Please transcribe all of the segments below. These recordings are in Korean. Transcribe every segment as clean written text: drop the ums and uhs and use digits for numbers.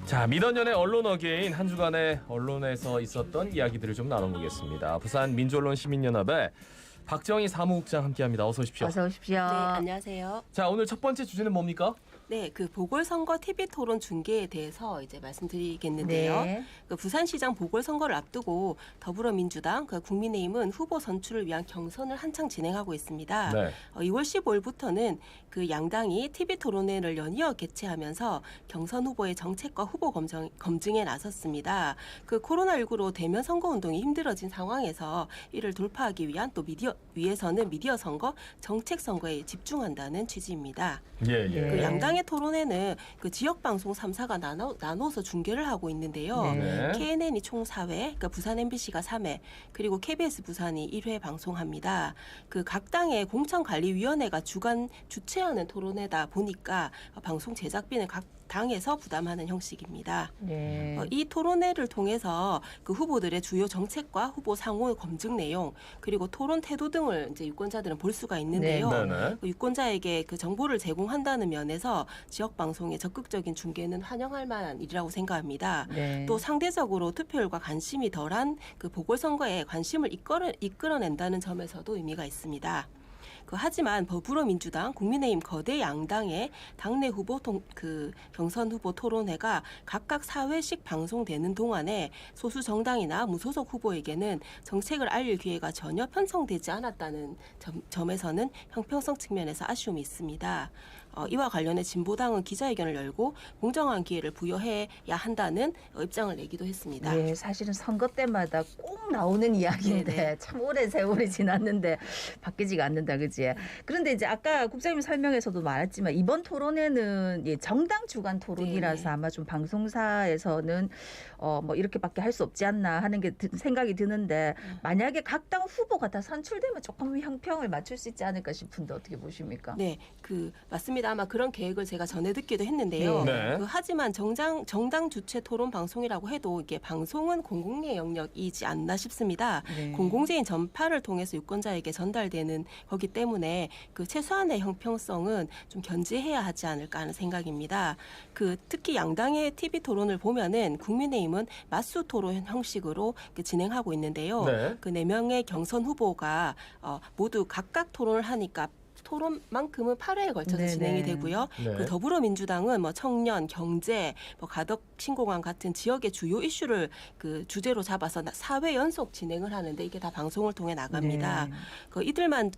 자, 미더년의 언론 어게인 한 주간의 언론에서 있었던 이야기들을 좀 나눠보겠습니다. 부산 민주언론 시민연합의 박정희 사무국장 함께합니다. 어서 오십시오. 어서 오십시오. 네, 안녕하세요. 자, 오늘 첫 번째 주제는 뭡니까? 네, 그 보궐선거 TV 토론 중계에 대해서 이제 말씀드리겠는데요. 네. 그 부산시장 보궐선거를 앞두고 더불어민주당, 그 국민의힘은 후보 선출을 위한 경선을 한창 진행하고 있습니다. 네. 2월 15일부터는 그 양당이 TV 토론회를 연이어 개최하면서 경선 후보의 정책과 후보 검증에 나섰습니다. 그 코로나19로 대면 선거 운동이 힘들어진 상황에서 이를 돌파하기 위한 또 위해서는 미디어 선거, 정책 선거에 집중한다는 취지입니다. 예, 예. 그 양당의 토론회는 그 지역 방송 3사가 나눠서 중계를 하고 있는데요. 네. KNN이 총 4회, 그러니까 부산 MBC가 3회, 그리고 KBS 부산이 1회 방송합니다. 그 각 당의 공천관리위원회가 주최하는 토론회다 보니까 방송 제작비는 각 당에서 부담하는 형식입니다. 네. 이 토론회를 통해서 그 후보들의 주요 정책과 후보 상호 검증 내용 그리고 토론 태도 등을 이제 유권자들은 볼 수가 있는데요. 네. 네네. 그 유권자에게 그 정보를 제공한다는 면에서 지역 방송의 적극적인 중계는 환영할 만한 일이라고 생각합니다. 네. 또 상대적으로 투표율과 관심이 덜한 그 보궐선거에 관심을 이끌어낸다는 점에서도 의미가 있습니다. 하지만 더불어민주당, 국민의힘 거대 양당의 당내 후보 경선 후보 토론회가 각각 4회씩 방송되는 동안에 소수 정당이나 무소속 후보에게는 정책을 알릴 기회가 전혀 편성되지 않았다는 점에서는 형평성 측면에서 아쉬움이 있습니다. 이와 관련해 진보당은 기자회견을 열고 공정한 기회를 부여해야 한다는 입장을 내기도 했습니다. 네, 사실은 선거 때마다 꼭 나오는 이야기인데 네네. 참 오랜 세월이 지났는데 바뀌지가 않는다, 그지? 그런데 이제 아까 국장님 설명에서도 말했지만 이번 토론회는 정당 주간 토론이라서 네네. 아마 좀 방송사에서는 뭐 이렇게밖에 할 수 없지 않나 하는 게 생각이 드는데 만약에 각 당 후보가 다 선출되면 조금 형평을 맞출 수 있지 않을까 싶은데 어떻게 보십니까? 네, 맞습니다. 아마 그런 계획을 제가 전에 듣기도 했는데요. 네. 하지만 정당 주최 토론 방송이라고 해도 이게 방송은 공공의 영역이지 않나 싶습니다. 네. 공공재인 전파를 통해서 유권자에게 전달되는 거기 때문에 그 최소한의 형평성은 좀 견지해야 하지 않을까 하는 생각입니다. 특히 양당의 TV 토론을 보면은 국민의힘은 맞수 토론 형식으로 진행하고 있는데요. 네. 그 4명의 경선 후보가 모두 각각 토론을 하니까 토론만큼은 8회에 걸쳐서 네네. 진행이 되고요. 네. 더불어민주당은 청년, 경제, 가덕 신공항 같은 지역의 주요 이슈를 주제로 잡아서 4회 연속 진행을 하는데 이게 다 방송을 통해 나갑니다. 네. 이들만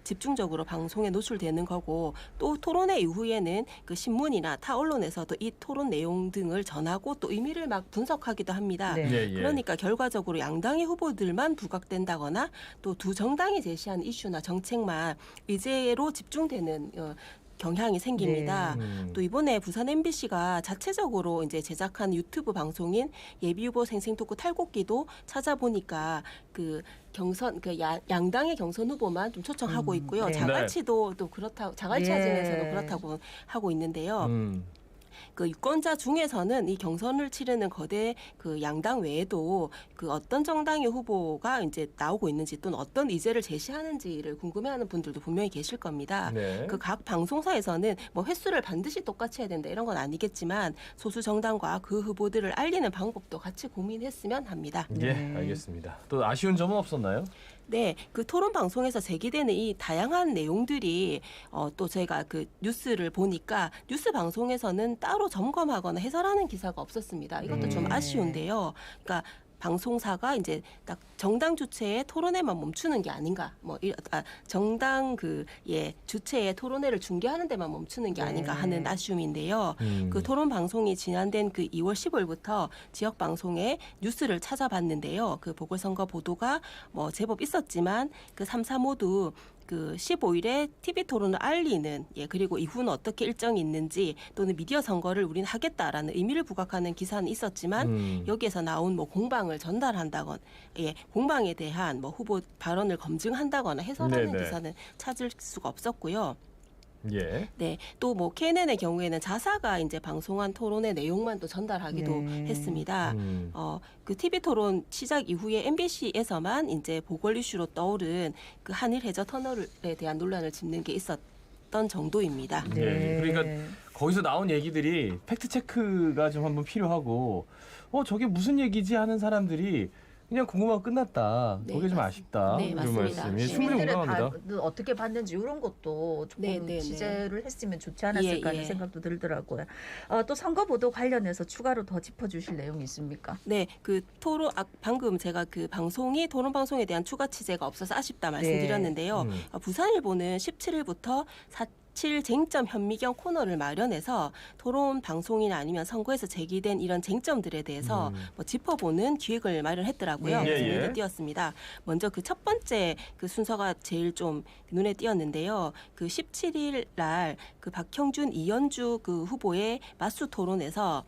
집중적으로 방송에 노출되는 거고 또 토론회 이후에는 신문이나 타 언론에서도 이 토론 내용 등을 전하고 또 의미를 막 분석하기도 합니다. 네. 예, 예. 그러니까 결과적으로 양당의 후보들만 부각된다거나 또 두 정당이 제시한 이슈나 정책만 의제로 집중되는 경향이 생깁니다. 네. 또 이번에 부산 MBC가 자체적으로 이제 제작한 유튜브 방송인 예비후보 생생토크 탈곡기도 찾아보니까 경선 양당의 경선 후보만 좀 초청하고 있고요. 네. 자갈치도 또 그렇다고 자갈치 예. 하면서도 그렇다고 하고 있는데요. 유권자 중에서는 이 경선을 치르는 거대 양당 외에도 어떤 정당의 후보가 이제 나오고 있는지 또는 어떤 의제를 제시하는지를 궁금해하는 분들도 분명히 계실 겁니다. 네. 각 방송사에서는 횟수를 반드시 똑같이 해야 된다 이런 건 아니겠지만 소수 정당과 그 후보들을 알리는 방법도 같이 고민했으면 합니다. 예, 알겠습니다. 또 아쉬운 점은 없었나요? 네, 토론 방송에서 제기되는 이 다양한 내용들이 또 제가 뉴스를 보니까 뉴스 방송에서는 따로 점검하거나 해설하는 기사가 없었습니다. 이것도 좀 아쉬운데요. 그러니까 방송사가 이제 딱 정당 주체의 토론회만 멈추는 게 아닌가, 정당 주체의 토론회를 중계하는 데만 멈추는 게 아닌가 하는 아쉬움인데요. 토론 방송이 지난된 2월 15일부터 지역 방송에 뉴스를 찾아봤는데요. 보궐선거 보도가 제법 있었지만 3사 모두 15일에 TV 토론을 알리는 그리고 이후는 어떻게 일정이 있는지 또는 미디어 선거를 우리는 하겠다라는 의미를 부각하는 기사는 있었지만 여기에서 나온 공방을 전달한다거나 공방에 대한 후보 발언을 검증한다거나 해설하는 네네. 기사는 찾을 수가 없었고요. 예. 네, 또 KNN의 경우에는 자사가 이제 방송한 토론의 내용만 또 전달하기도 네. 했습니다. TV 토론 시작 이후에 MBC에서만 이제 보궐 이슈로 떠오른 한일 해저 터널에 대한 논란을 짚는 게 있었던 정도입니다. 예. 그러니까 거기서 나온 얘기들이 팩트 체크가 좀 한번 필요하고 저게 무슨 얘기지 하는 사람들이 그냥 궁금하고 끝났다. 네, 그게 좀 아쉽다. 네, 이런 맞습니다. 말씀이 네. 충분히 시민들의 공감합니다. 어떻게 봤는지 이런 것도 조금 네, 네, 네. 취재를 했으면 좋지 않았을까 하는 예. 생각도 들더라고요. 또 선거 보도 관련해서 추가로 더 짚어주실 내용이 있습니까? 네, 그 토론 방금 제가 그 방송이 토론 방송에 대한 추가 취재가 없어서 아쉽다 말씀드렸는데요. 음. 부산일보는 17일부터 4.7 쟁점 현미경 코너를 마련해서 토론 방송이나 아니면 선거에서 제기된 이런 쟁점들에 대해서 뭐 짚어보는 기획을 마련했더라고요. 네. 그래서 예, 예. 눈에 띄었습니다. 먼저 그 첫 번째 그 순서가 제일 좀 눈에 띄었는데요. 그 17일 날 그 박형준 이현주 그 후보의 맞수 토론에서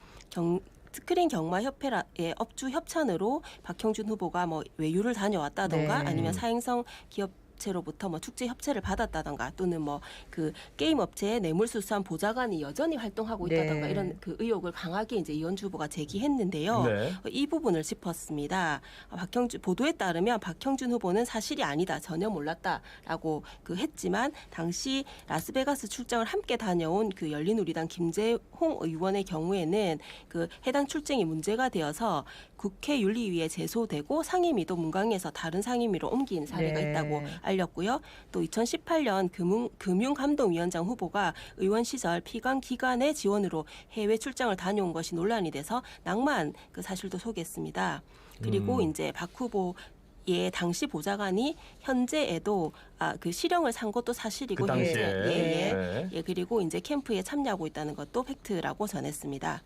스크린 경마협회의 업주 협찬으로 박형준 후보가 뭐 외유를 다녀왔다던가 네. 아니면 사행성 기업체로부터 뭐 축제 협찬을 받았다던가 또는 뭐 그 게임 업체의 뇌물수수한 보좌관이 여전히 활동하고 있다던가 네. 이런 그 의혹을 강하게 이제 이현주 후보가 제기했는데요. 네. 이 부분을 짚었습니다. 박형준 보도에 따르면 박형준 후보는 사실이 아니다, 전혀 몰랐다라고 그 했지만 당시 라스베가스 출장을 함께 다녀온 그 열린우리당 김재홍 의원의 경우에는 그 해당 출장이 문제가 되어서 국회 윤리위에 제소되고 상임위도 문광에서 다른 상임위로 옮긴 사례가 네. 있다고 알렸고요. 또 2018년 금융감독위원장 후보가 의원 시절 피감 기관의 지원으로 해외 출장을 다녀온 것이 논란이 돼서 낙마한 그 사실도 소개했습니다. 그리고 이제 박 후보의 당시 보좌관이 현재에도 그 실형을 산 것도 사실이고 그 당시에. 예. 예, 그리고 이제 캠프에 참여하고 있다는 것도 팩트라고 전했습니다.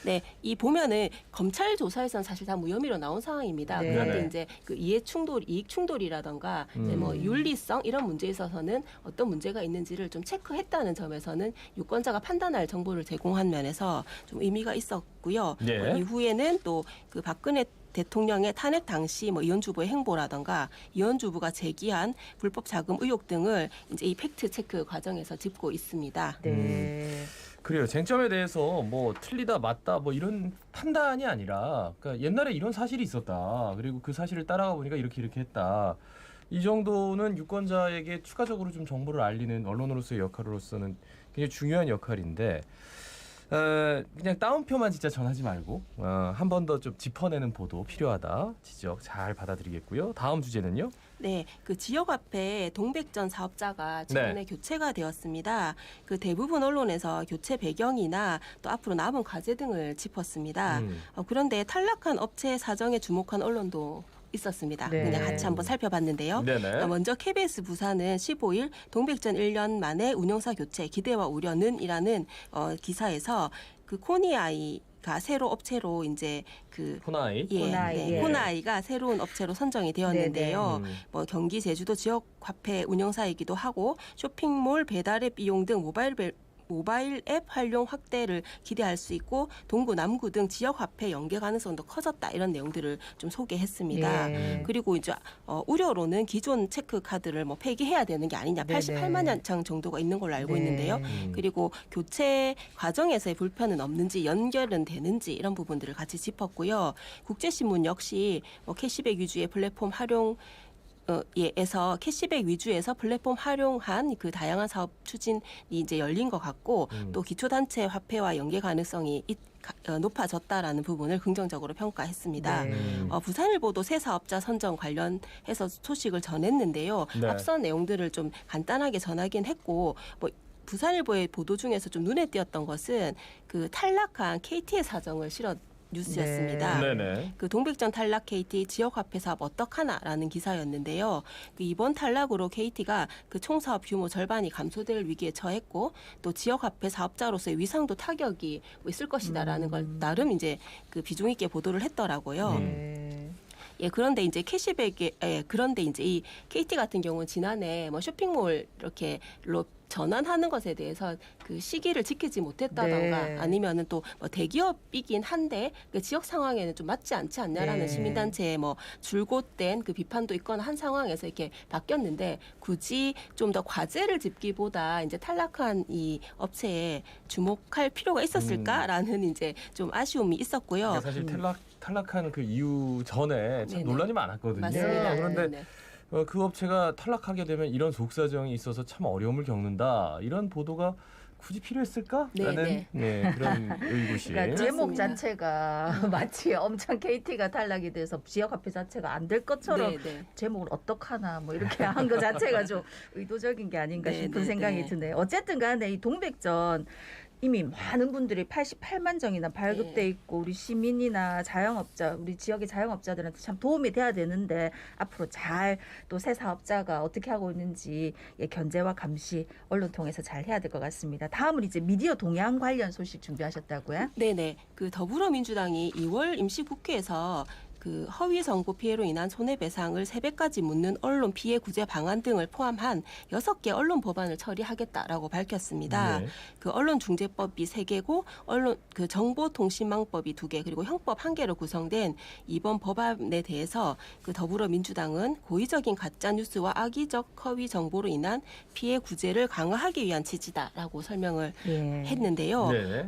네, 이 보면은 검찰 조사에서는 사실 다 무혐의로 나온 상황입니다. 네. 그런데 네네. 이제 그 이해 충돌, 이익 충돌이라던가 이제 뭐 윤리성 이런 문제에 있어서는 어떤 문제가 있는지를 좀 체크했다는 점에서는 유권자가 판단할 정보를 제공한 면에서 좀 의미가 있었고요. 예. 뭐 이후에는 또 그 박근혜 대통령의 탄핵 당시 뭐 이현주 후보의 행보라던가 이현주 후보가 제기한 불법 자금 의혹 등을 이제 이 팩트 체크 과정에서 짚고 있습니다. 네. 그래요. 쟁점에 대해서 뭐 틀리다 맞다 뭐 이런 판단이 아니라 그러니까 옛날에 이런 사실이 있었다. 그리고 그 사실을 따라가 보니까 이렇게 했다. 이 정도는 유권자에게 추가적으로 좀 정보를 알리는 언론으로서의 역할로서는 굉장히 중요한 역할인데 그냥 따옴표만 진짜 전하지 말고 한 번 더 좀 짚어내는 보도 필요하다. 지적 잘 받아들이겠고요. 다음 주제는요. 네, 그 지역화폐 동백전 사업자가 최근에 교체가 되었습니다. 그 대부분 언론에서 교체 배경이나 또 앞으로 남은 과제 등을 짚었습니다. 그런데 탈락한 업체 사정에 주목한 언론도 있었습니다. 네. 그냥 같이 한번 살펴봤는데요. 네네. 먼저 KBS 부산은 15일 동백전 1년 만에 운영사 교체 기대와 우려는이라는 기사에서 그 코니아이가 새로 업체로 이제 그 호나이. 호나이, 예. 호나이가 새로운 업체로 선정이 되었는데요. 네네. 뭐 경기 제주도 지역 화폐 운영사이기도 하고 쇼핑몰 배달앱 이용 등 모바일 앱 활용 확대를 기대할 수 있고 동구, 남구 등 지역 화폐 연계 가능성도 커졌다 이런 내용들을 좀 소개했습니다. 예. 그리고 이제 우려로는 기존 체크 카드를 뭐 폐기해야 되는 게 아니냐, 네네. 88만 장 정도가 있는 걸로 알고 네. 있는데요. 그리고 교체 과정에서의 불편은 없는지 연결은 되는지 이런 부분들을 같이 짚었고요. 국제신문 역시 뭐 캐시백 위주의 플랫폼 활용 에서 캐시백 위주에서 플랫폼 활용한 그 다양한 사업 추진이 이제 열린 것 같고 또 기초단체 화폐와 연계 가능성이 높아졌다라는 부분을 긍정적으로 평가했습니다. 네. 부산일보도 새 사업자 선정 관련해서 소식을 전했는데요. 네. 앞선 내용들을 좀 간단하게 전하긴 했고 뭐 부산일보의 보도 중에서 좀 눈에 띄었던 것은 그 탈락한 KT의 사정을 실어 뉴스였습니다. 네네. 그 동백전 탈락 KT 지역화폐 사업 어떡하나라는 기사였는데요. 그 이번 탈락으로 KT가 그 총사업 규모 절반이 감소될 위기에 처했고 또 지역화폐 사업자로서의 위상도 타격이 있을 것이다라는 걸 나름 이제 그 비중 있게 보도를 했더라고요. 네. 예, 그런데 이제 캐시백에 그런데 이제 이 KT 같은 경우는 지난해 뭐 쇼핑몰 이렇게로 전환하는 것에 대해서 그 시기를 지키지 못했다던가 네. 아니면은 또 뭐 대기업이긴 한데 그 지역 상황에는 좀 맞지 않지 않냐라는 네. 시민단체의 뭐 줄곧된 그 비판도 있거나 한 상황에서 이렇게 바뀌었는데 굳이 좀 더 과제를 짚기보다 이제 탈락한 이 업체에 주목할 필요가 있었을까라는 이제 좀 아쉬움이 있었고요. 그러니까 사실 탈락하는 그 이유 전에 참 네네. 논란이 많았거든요. 맞습니다. 그런데 네. 그 업체가 탈락하게 되면 이런 속사정이 있어서 참 어려움을 겪는다. 이런 보도가 굳이 필요했을까? 네, 라는 네, 그런 의구심. 그러니까 제목 그렇습니다. 자체가 마치 엄청 KT가 탈락이 돼서 지역화폐 자체가 안 될 것처럼 네, 네. 제목을 어떡하나 뭐 이렇게 한 거 자체가 좀 의도적인 게 아닌가 네, 싶은 네, 생각이 네. 드네요. 어쨌든 간에 이 동백전 이미 많은 분들이 88만 정이나 발급돼 네. 있고 우리 시민이나 자영업자, 우리 지역의 자영업자들한테 참 도움이 돼야 되는데 앞으로 잘 또 새 사업자가 어떻게 하고 있는지 견제와 감시 언론 통해서 잘 해야 될 것 같습니다. 다음은 이제 미디어 동향 관련 소식 준비하셨다고요? 네네. 그 더불어민주당이 2월 임시국회에서 그 허위 정보 피해로 인한 손해배상을 3배까지 묻는 언론 피해 구제 방안 등을 포함한 6개 언론 법안을 처리하겠다라고 밝혔습니다. 네. 그 언론중재법이 3개고 언론 그 정보통신망법이 2개 그리고 형법 1개로 구성된 이번 법안에 대해서 그 더불어민주당은 고의적인 가짜 뉴스와 악의적 허위 정보로 인한 피해 구제를 강화하기 위한 취지다라고 설명을 예. 했는데요. 네.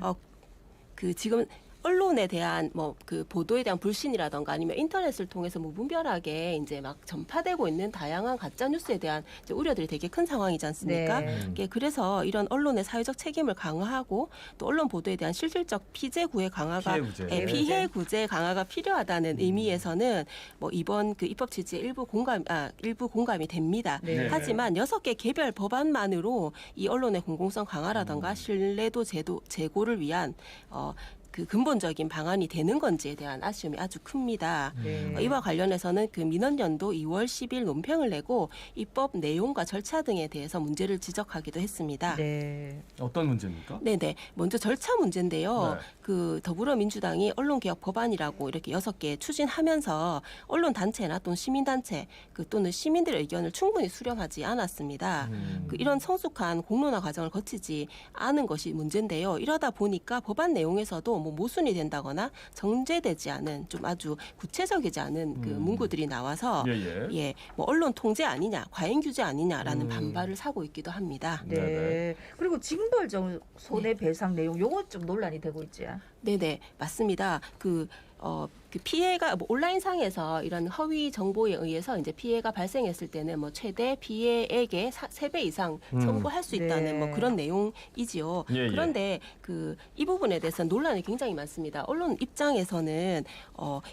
그 지금 언론에 대한 뭐 그 보도에 대한 불신이라던가 아니면 인터넷을 통해서 뭐 무분별하게 이제 막 전파되고 있는 다양한 가짜 뉴스에 대한 이제 우려들이 되게 큰 상황이지 않습니까? 네. 예, 그래서 이런 언론의 사회적 책임을 강화하고 또 언론 보도에 대한 실질적 피해 구제 강화가 피해 구제. 예, 피해 구제 강화가 필요하다는 의미에서는 뭐 이번 그 입법 취지에 일부 공감이 됩니다. 네. 하지만 6개 개별 법안만으로 이 언론의 공공성 강화라던가 신뢰도 제고를 위한 그 근본적인 방안이 되는 건지에 대한 아쉬움이 아주 큽니다. 네. 이와 관련해서는 그 민원연도 2월 10일 논평을 내고 입법 내용과 절차 등에 대해서 문제를 지적하기도 했습니다. 네. 어떤 문제입니까? 네네. 먼저 절차 문제인데요. 네. 그 더불어민주당이 언론개혁 법안이라고 이렇게 6개 추진하면서 언론단체나 또는 시민단체 또는 시민들의 의견을 충분히 수렴하지 않았습니다. 그 이런 성숙한 공론화 과정을 거치지 않은 것이 문제인데요. 이러다 보니까 법안 내용에서도 뭐 모순이 된다거나 정제되지 않은 좀 아주 구체적이지 않은 그 문구들이 나와서 예. 뭐 언론 통제 아니냐, 과잉 규제 아니냐라는 반발을 사고 있기도 합니다. 네. 네네. 그리고 징벌적 손해배상 내용 요거 좀 논란이 되고 있지. 네네 맞습니다. 그 피해가 뭐 온라인상에서 이런 허위 정보에 의해서 이제 피해가 발생했을 때는 뭐 최대 피해액의 3배 이상 청구할 수 있다는 네. 뭐 그런 내용이지요. 예, 예. 그런데 이 부분에 대해서 논란이 굉장히 많습니다. 언론 입장에서는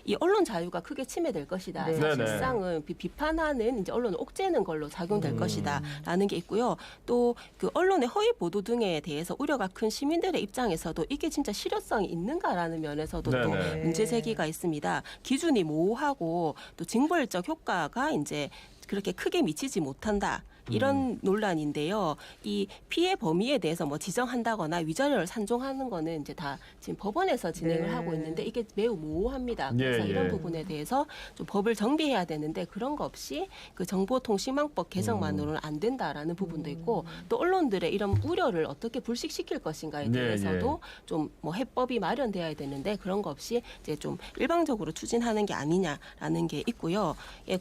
이 언론 자유가 크게 침해될 것이다. 네. 사실상은 비판하는 이제 언론을 옥죄는 걸로 작용될 것이다라는 게 있고요. 또 그 언론의 허위 보도 등에 대해서 우려가 큰 시민들의 입장에서도 이게 진짜 실효성이 있는가라는 면에서도 또 네네. 문제 제기가 있습니다. 기준이 모호하고 또 징벌적 효과가 이제 그렇게 크게 미치지 못한다. 이런 논란인데요. 이 피해 범위에 대해서 뭐 지정한다거나 위자료를 산정하는 거는 이제 다 지금 법원에서 진행을 네. 하고 있는데 이게 매우 모호합니다. 그래서 예. 이런 부분에 대해서 좀 법을 정비해야 되는데 그런 거 없이 그 정보통신망법 개정만으로는 안 된다라는 부분도 있고 또 언론들의 이런 우려를 어떻게 불식시킬 것인가에 예, 대해서도 좀 뭐 해법이 마련돼야 되는데 그런 거 없이 이제 좀 일방적으로 추진하는 게 아니냐라는 게 있고요. 예,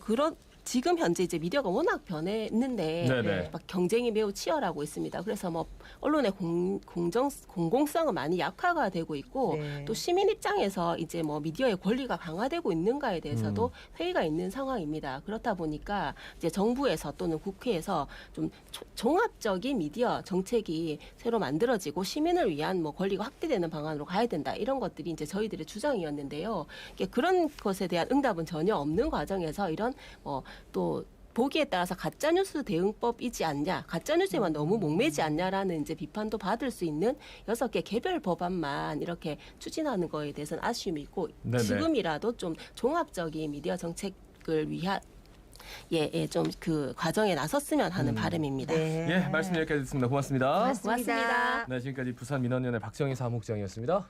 지금 현재 이제 미디어가 워낙 변했는데 네네. 막 경쟁이 매우 치열하고 있습니다. 그래서 뭐 언론의 공공성은 많이 약화가 되고 있고 네. 또 시민 입장에서 이제 뭐 미디어의 권리가 강화되고 있는가에 대해서도 회의가 있는 상황입니다. 그렇다 보니까 이제 정부에서 또는 국회에서 좀 종합적인 미디어 정책이 새로 만들어지고 시민을 위한 뭐 권리가 확대되는 방안으로 가야 된다. 이런 것들이 이제 저희들의 주장이었는데요. 그런 것에 대한 응답은 전혀 없는 과정에서 이런 또 보기에 따라서 가짜뉴스 대응법이지 않냐, 가짜뉴스에만 너무 목매지 않냐라는 이제 비판도 받을 수 있는 6개 개별 법안만 이렇게 추진하는 거에 대해서는 아쉬움이 있고 네네. 지금이라도 좀 종합적인 미디어 정책을 위한 좀 그 과정에 나섰으면 하는 바람입니다. 네. 예, 말씀 여기까지 듣습니다. 고맙습니다. 고맙습니다. 네, 지금까지 부산 민원연의 박정희 사무국장이었습니다.